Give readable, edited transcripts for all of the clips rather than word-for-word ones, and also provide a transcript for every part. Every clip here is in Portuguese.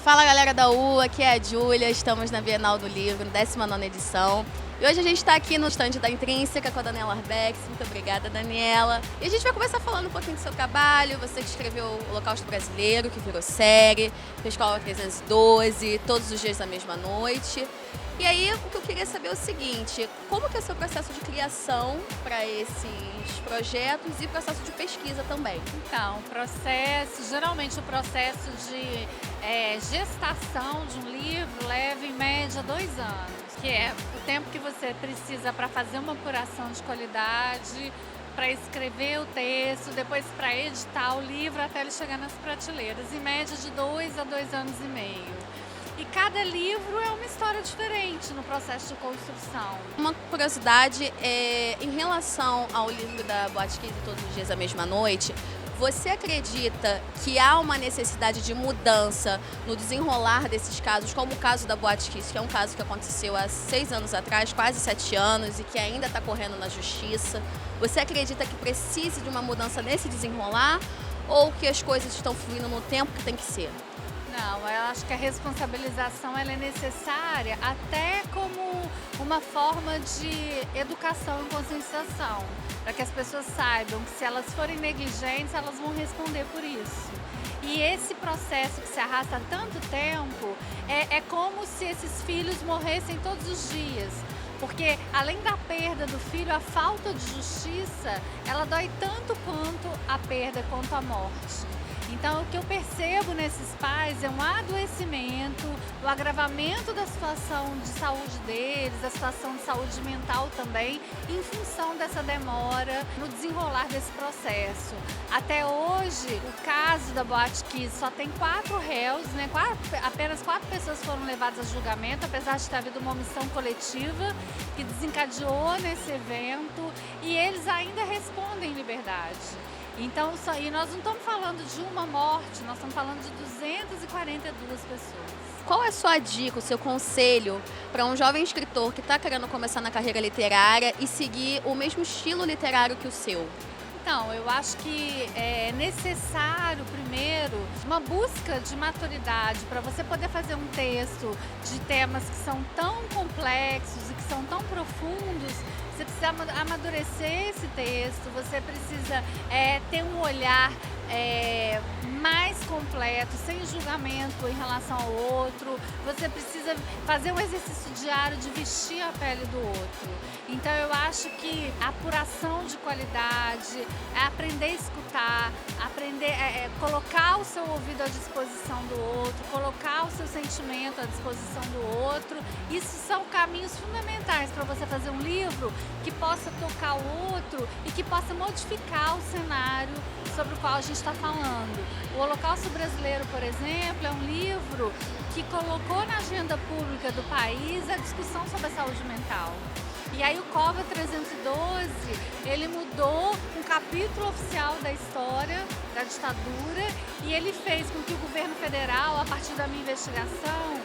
Fala galera da U, aqui é a Júlia, estamos na Bienal do Livro, 19ª edição. E hoje a gente está aqui no stand da Intrínseca com a Daniela Arbex. Muito obrigada, Daniela. E a gente vai começar falando um pouquinho do seu trabalho. Você que escreveu O Holocausto Brasileiro, que virou série, fez Escola 312, Todos os Dias da Mesma Noite. E aí, o que eu queria saber é o seguinte, como que é o seu processo de criação para esses projetos e processo de pesquisa também? Então, geralmente o processo de gestação de um livro leva em média 2 anos, que é o tempo que você precisa para fazer uma apuração de qualidade, para escrever o texto, depois para editar o livro até ele chegar nas prateleiras, em média de 2 a 2 anos e meio. E cada livro é uma história diferente no processo de construção. Uma curiosidade, em relação ao livro da Boate Kiss, Todos os Dias da Mesma Noite, você acredita que há uma necessidade de mudança no desenrolar desses casos, como o caso da Boate Kiss, que é um caso que aconteceu há 6 anos atrás, quase 7 anos, e que ainda está correndo na justiça? Você acredita que precise de uma mudança nesse desenrolar ou que as coisas estão fluindo no tempo que tem que ser? Não, eu acho que a responsabilização ela é necessária até como uma forma de educação e conscientização, para que as pessoas saibam que se elas forem negligentes, elas vão responder por isso. E esse processo que se arrasta há tanto tempo é como se esses filhos morressem todos os dias. Porque além da perda do filho, a falta de justiça, ela dói tanto quanto a perda, quanto a morte. Então, o que eu percebo nesses pais é um adoecimento, o agravamento da situação de saúde deles, a situação de saúde mental também, em função dessa demora no desenrolar desse processo. Até hoje, o caso da Boate Kiss só tem 4 réus, né? Apenas 4 pessoas foram levadas a julgamento, apesar de ter havido uma omissão coletiva que desencadeou nesse evento, e eles ainda respondem em liberdade. Então, e nós não estamos falando de uma morte, nós estamos falando de 242 pessoas. Qual é a sua dica, o seu conselho para um jovem escritor que está querendo começar na carreira literária e seguir o mesmo estilo literário que o seu? Então, eu acho que é necessário, primeiro, uma busca de maturidade para você poder fazer um texto de temas que são tão complexos e que são tão profundos. Você precisa amadurecer esse texto, você precisa ter um olhar mais completo, sem julgamento em relação ao outro. Você precisa fazer um exercício diário de vestir a pele do outro. Então eu acho que a apuração de qualidade, aprender a escutar, aprender colocar o seu ouvido à disposição do outro, colocar o seu sentimento à disposição do outro, isso são caminhos fundamentais para você fazer um livro que possa tocar o outro e que possa modificar o cenário sobre o qual a gente está falando. O Holocausto Brasileiro, por exemplo, é um livro que colocou na agenda pública do país a discussão sobre a saúde mental. E aí o COVA 312, ele mudou um capítulo oficial da história da ditadura e ele fez com que o governo federal, a partir da minha investigação,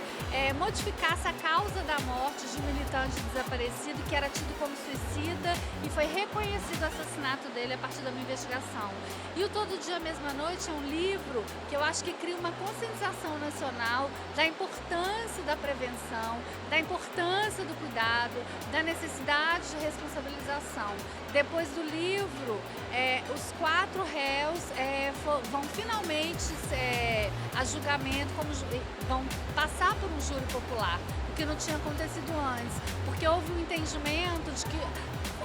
modificasse a causa da morte de um militante desaparecido que era tido como suicida e foi reconhecido o assassinato dele a partir da minha investigação. E o Todo Dia Mesma Noite é um livro que eu acho que cria uma conscientização nacional da importância da prevenção, da importância do cuidado, da necessidade de responsabilização. Depois do livro, os 4 réus vão finalmente a julgamento, vão passar por um júri popular, o que não tinha acontecido antes, porque houve um entendimento de que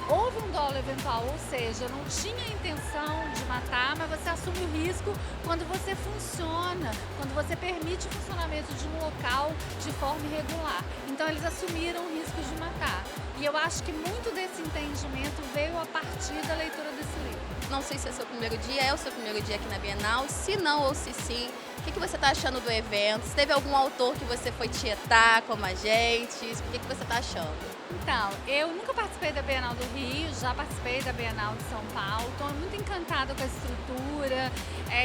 houve um dolo eventual, ou seja, não tinha intenção de matar, mas você assume o risco quando você funciona, quando você permite o funcionamento de um local de forma irregular. Então eles assumiram o risco de matar. E eu acho que muito desse entendimento veio a partir da leitura desse livro. Não sei se é o seu primeiro dia, é o seu primeiro dia aqui na Bienal. Se não ou se sim, o que você está achando do evento? Se teve algum autor que você foi tietar como a gente, o que você está achando? Então, eu nunca participei da Bienal do Rio, já participei da Bienal de São Paulo, estou muito encantada com a estrutura,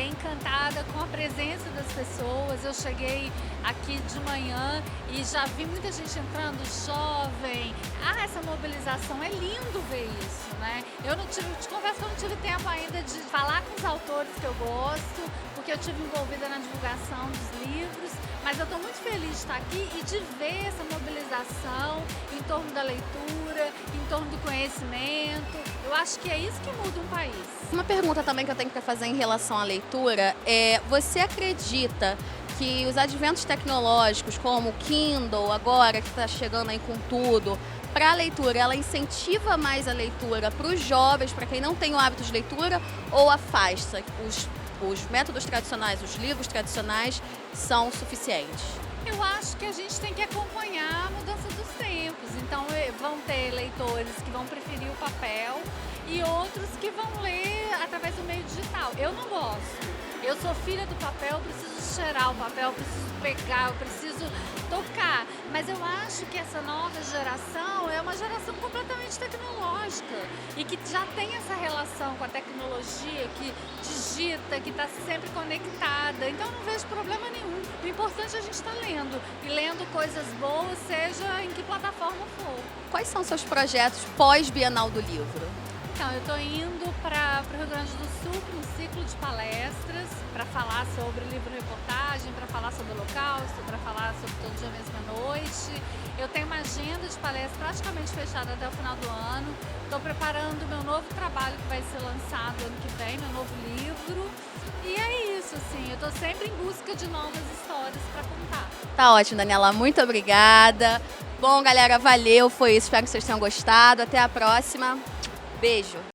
encantada com a presença das pessoas. Eu cheguei aqui de manhã e já vi muita gente entrando, jovem. Essa mobilização, é lindo ver isso, né? Te confesso que eu não tive tempo ainda de falar com os autores que eu gosto, porque eu tive envolvida na divulgação dos livros, mas eu estou muito feliz de estar aqui e de ver essa mobilização em torno da leitura, em torno do conhecimento. Eu acho que é isso que muda um país. Uma pergunta também que eu tenho que fazer em relação à leitura é: você acredita que os adventos tecnológicos, como o Kindle agora, que está chegando aí com tudo, para a leitura, ela incentiva mais a leitura para os jovens, para quem não tem o hábito de leitura, ou afasta? Os métodos tradicionais, os livros tradicionais são suficientes? Eu acho que a gente tem que acompanhar a mudança dos tempos. Então, vão ter leitores que vão preferir o papel e outros que vão ler através do meio digital. Eu não gosto. Eu sou filha do papel, eu preciso cheirar o papel, eu preciso pegar, eu preciso tocar. Mas eu acho que essa nova geração é uma geração completamente tecnológica e que já tem essa relação com a tecnologia, que digita, que está sempre conectada. Então eu não vejo problema nenhum. O importante é a gente estar lendo e lendo coisas boas, seja em que plataforma for. Quais são seus projetos pós-Bienal do Livro? Então, eu estou indo para o Rio Grande do Sul para um ciclo de palestras para falar sobre livro-reportagem, para falar sobre o Holocausto, para falar sobre Todo Dia Mesma Noite. Eu tenho uma agenda de palestras praticamente fechada até o final do ano. Estou preparando o meu novo trabalho que vai ser lançado ano que vem, meu novo livro. E é isso, assim, eu estou sempre em busca de novas histórias para contar. Tá ótimo, Daniela. Muito obrigada. Bom, galera, valeu. Foi isso. Espero que vocês tenham gostado. Até a próxima. Beijo!